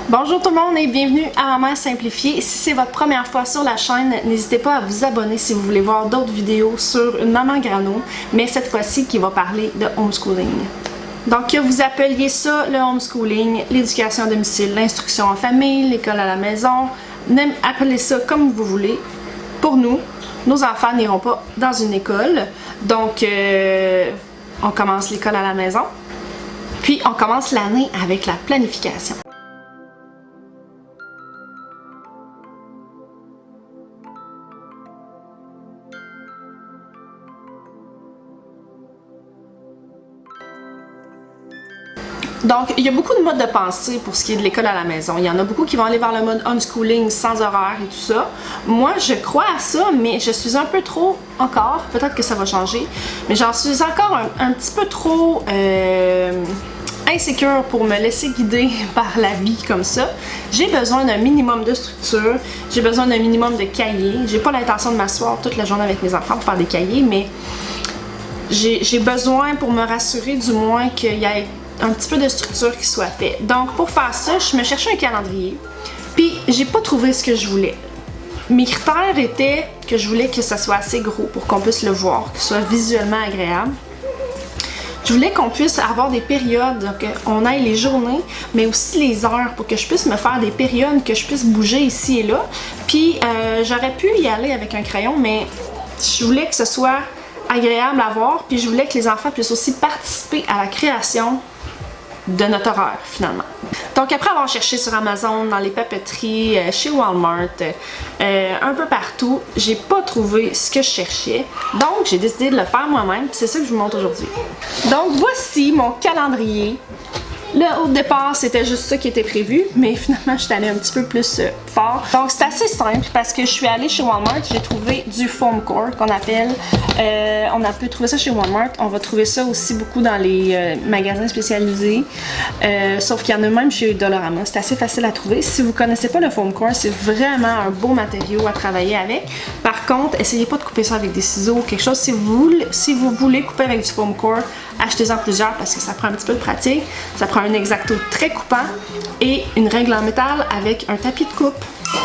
Bonjour tout le monde et bienvenue à Maman Simplifiée. Si c'est votre première fois sur la chaîne, n'hésitez pas à vous abonner si vous voulez voir d'autres vidéos sur une maman grano, mais cette fois-ci qui va parler de homeschooling. Donc que vous appeliez ça le homeschooling, l'éducation à domicile, l'instruction en famille, l'école à la maison, appelez ça comme vous voulez. Pour nous, nos enfants n'iront pas dans une école, donc on commence l'école à la maison, puis on commence l'année avec la planification. Donc, il y a beaucoup de modes de pensée pour ce qui est de l'école à la maison. Il y en a beaucoup qui vont aller vers le mode homeschooling sans horaire et tout ça. Moi, je crois à ça, mais je suis un peu trop encore, peut-être que ça va changer, mais j'en suis encore un petit peu trop insécure pour me laisser guider par la vie comme ça. J'ai besoin d'un minimum de structure, j'ai besoin d'un minimum de cahiers. J'ai pas l'intention de m'asseoir toute la journée avec mes enfants pour faire des cahiers, mais j'ai besoin pour me rassurer du moins qu'il y ait un petit peu de structure qui soit faite. Donc pour faire ça, je me cherchais un calendrier, puis j'ai pas trouvé ce que je voulais. Mes critères étaient que je voulais que ça soit assez gros pour qu'on puisse le voir, que ce soit visuellement agréable. Je voulais qu'on puisse avoir des périodes, qu'on aille les journées, mais aussi les heures pour que je puisse me faire des périodes, que je puisse bouger ici et là. Puis j'aurais pu y aller avec un crayon, mais je voulais que ce soit agréable à voir, puis je voulais que les enfants puissent aussi participer à la création de notre horaire finalement. Donc après avoir cherché sur Amazon, dans les papeteries, chez Walmart, un peu partout, j'ai pas trouvé ce que je cherchais. Donc j'ai décidé de le faire moi-même, c'est ça que je vous montre aujourd'hui. Donc voici mon calendrier. Là, au départ, c'était juste ça qui était prévu, mais finalement, je suis allée un petit peu plus fort. Donc, c'est assez simple parce que je suis allée chez Walmart, j'ai trouvé du foam core qu'on appelle. On a pu trouver ça chez Walmart. On va trouver ça aussi beaucoup dans les magasins spécialisés, sauf qu'il y en a même chez Dollarama. C'est assez facile à trouver. Si vous connaissez pas le foam core, c'est vraiment un beau matériau à travailler avec. Par contre, essayez pas de couper ça avec des ciseaux ou quelque chose. Si vous voulez couper avec du foam core, achetez-en plusieurs parce que ça prend un petit peu de pratique. Ça prend un X-Acto très coupant et une règle en métal avec un tapis de coupe.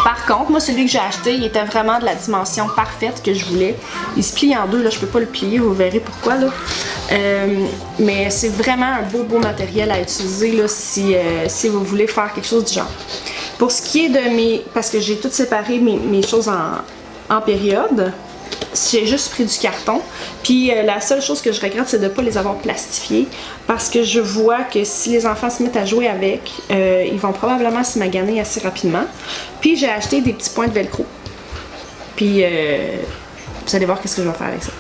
Par contre, moi celui que j'ai acheté, il était vraiment de la dimension parfaite que je voulais. Il se plie en deux, là je peux pas le plier, vous verrez pourquoi là. Mais c'est vraiment un beau matériel à utiliser là, si vous voulez faire quelque chose du genre. Pour ce qui est de mes... parce que j'ai tout séparé mes choses en période. J'ai juste pris du carton, puis la seule chose que je regrette, c'est de ne pas les avoir plastifiés, parce que je vois que si les enfants se mettent à jouer avec, ils vont probablement se maganer assez rapidement. Puis j'ai acheté des petits points de velcro, puis vous allez voir qu'est-ce que je vais faire avec ça.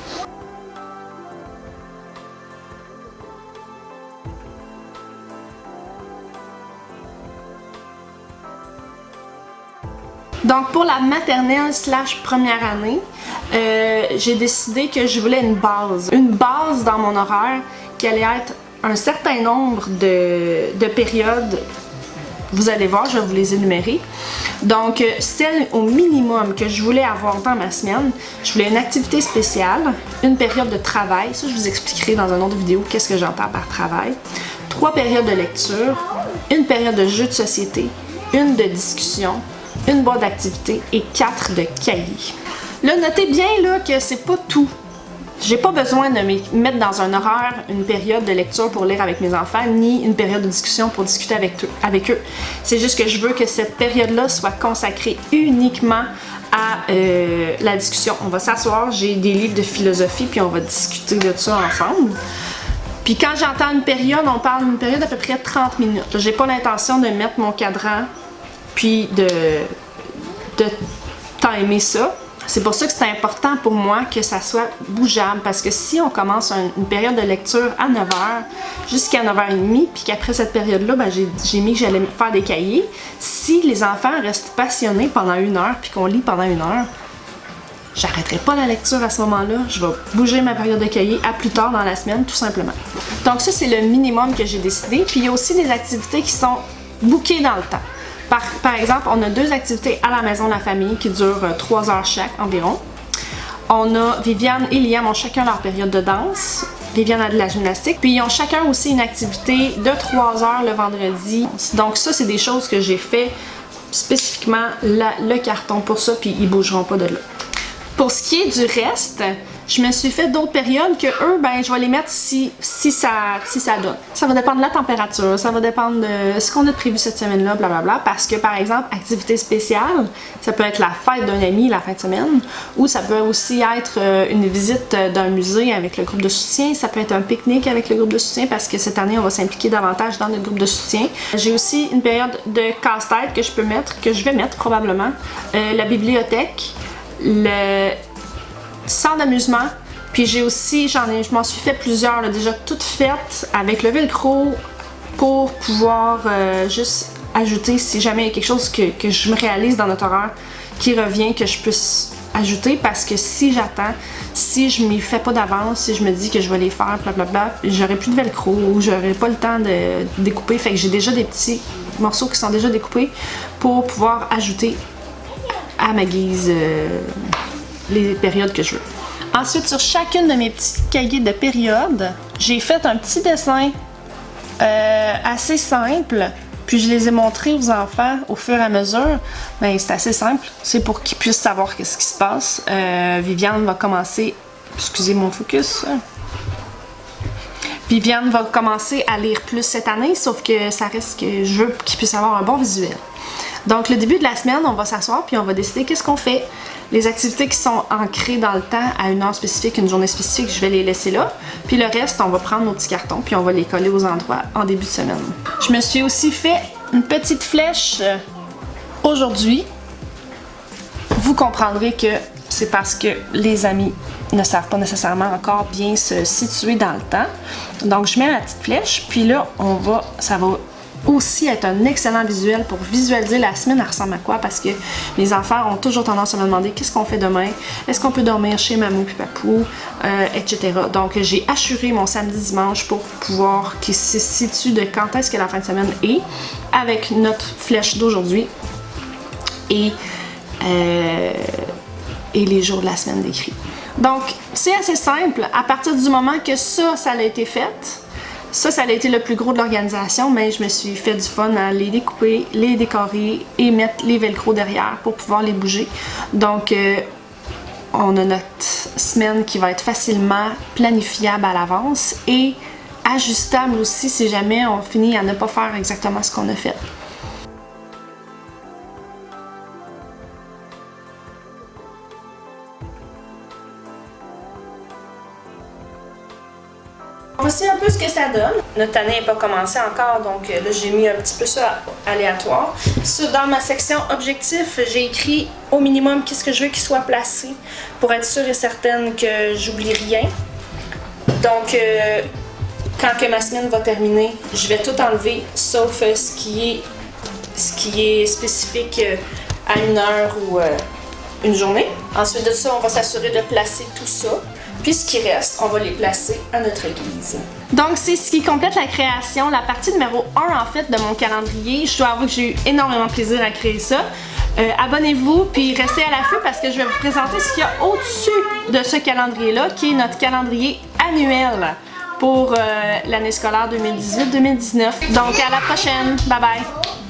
Donc pour la maternelle / première année, j'ai décidé que je voulais une base dans mon horaire qui allait être un certain nombre de périodes. Vous allez voir, je vais vous les énumérer. Donc celle au minimum que je voulais avoir dans ma semaine, je voulais une activité spéciale, une période de travail, ça je vous expliquerai dans une autre vidéo qu'est-ce que j'entends par travail, 3 périodes de lecture, une période de jeu de société, une de discussion, une boîte d'activité et 4 de cahiers. Là, notez bien là, que c'est pas tout. J'ai pas besoin de me mettre dans un horaire une période de lecture pour lire avec mes enfants, ni une période de discussion pour discuter avec eux. C'est juste que je veux que cette période-là soit consacrée uniquement à la discussion. On va s'asseoir, j'ai des livres de philosophie, puis on va discuter de ça ensemble. Puis quand j'entends une période, on parle d'une période d'à peu près 30 minutes. J'ai pas l'intention de mettre mon cadran puis de timer ça. C'est pour ça que c'est important pour moi que ça soit bougeable, parce que si on commence une période de lecture à 9h jusqu'à 9h30, puis qu'après cette période-là, ben, j'ai mis que j'allais faire des cahiers, si les enfants restent passionnés pendant 1 heure puis qu'on lit pendant 1 heure, j'arrêterai pas la lecture à ce moment-là, je vais bouger ma période de cahier à plus tard dans la semaine, tout simplement. Donc ça, c'est le minimum que j'ai décidé. Puis il y a aussi des activités qui sont bookées dans le temps. Par exemple, on a 2 activités à la maison de la famille qui durent 3 heures chaque environ. On a Viviane et Liam ont chacun leur période de danse. Viviane a de la gymnastique. Puis ils ont chacun aussi une activité de 3 heures le vendredi. Donc ça, c'est des choses que j'ai fait spécifiquement le carton pour ça, puis ils bougeront pas de là. Pour ce qui est du reste, je me suis fait d'autres périodes que eux, ben je vais les mettre si ça donne. Ça va dépendre de la température, ça va dépendre de ce qu'on a prévu cette semaine-là, blablabla. Parce que par exemple, activité spéciale, ça peut être la fête d'un ami la fin de semaine, ou ça peut aussi être une visite d'un musée avec le groupe de soutien, ça peut être un pique-nique avec le groupe de soutien parce que cette année, on va s'impliquer davantage dans notre groupe de soutien. J'ai aussi une période de casse-tête que je peux mettre, que je vais mettre probablement, la bibliothèque, le centre d'amusement, puis j'ai aussi, je m'en suis fait plusieurs, là, déjà toutes faites avec le velcro pour pouvoir juste ajouter si jamais il y a quelque chose que je me réalise dans notre horaire qui revient, que je puisse ajouter, parce que si j'attends, si je m'y fais pas d'avance, si je me dis que je vais les faire, blablabla, j'aurai plus de velcro ou j'aurai pas le temps de découper, fait que j'ai déjà des petits morceaux qui sont déjà découpés pour pouvoir ajouter à ma guise les périodes que je veux. Ensuite, sur chacune de mes petits cahiers de périodes, j'ai fait un petit dessin assez simple, puis je les ai montrés aux enfants au fur et à mesure. Ben, c'est assez simple, c'est pour qu'ils puissent savoir qu'est-ce qui se passe. Viviane va commencer, excusez mon focus, Viviane va commencer à lire plus cette année, sauf que ça reste que je veux qu'ils puissent avoir un bon visuel. Donc, le début de la semaine, on va s'asseoir puis on va décider qu'est-ce qu'on fait. Les activités qui sont ancrées dans le temps, à une heure spécifique, une journée spécifique, je vais les laisser là. Puis le reste, on va prendre nos petits cartons puis on va les coller aux endroits en début de semaine. Je me suis aussi fait une petite flèche aujourd'hui. Vous comprendrez que c'est parce que les amis ne savent pas nécessairement encore bien se situer dans le temps. Donc, je mets ma petite flèche, puis là, ça va aussi être un excellent visuel pour visualiser la semaine, elle ressemble à quoi, parce que mes enfants ont toujours tendance à me demander qu'est-ce qu'on fait demain, est-ce qu'on peut dormir chez mamou puis papou, etc. Donc j'ai assuré mon samedi-dimanche pour pouvoir qu'ils se situent de quand est-ce que la fin de semaine est, avec notre flèche d'aujourd'hui et les jours de la semaine décrits. Donc c'est assez simple, à partir du moment que ça a été fait. Ça a été le plus gros de l'organisation, mais je me suis fait du fun à les découper, les décorer et mettre les velcro derrière pour pouvoir les bouger. Donc, on a notre semaine qui va être facilement planifiable à l'avance et ajustable aussi si jamais on finit à ne pas faire exactement ce qu'on a fait. Voici un peu ce que ça donne. Notre année n'est pas commencée encore, donc là j'ai mis un petit peu ça aléatoire. Dans ma section objectifs, j'ai écrit au minimum qu'est-ce que je veux qu'il soit placé pour être sûre et certaine que j'oublie rien. Donc quand que ma semaine va terminer, je vais tout enlever sauf ce qui est spécifique à une heure ou une journée. Ensuite de ça, on va s'assurer de placer tout ça. Puis ce qui reste, on va les placer à notre guise. Donc c'est ce qui complète la création, la partie numéro 1 en fait de mon calendrier. Je dois avouer que j'ai eu énormément de plaisir à créer ça. Abonnez-vous puis restez à l'affût parce que je vais vous présenter ce qu'il y a au-dessus de ce calendrier-là, qui est notre calendrier annuel pour l'année scolaire 2018-2019. Donc à la prochaine, bye bye!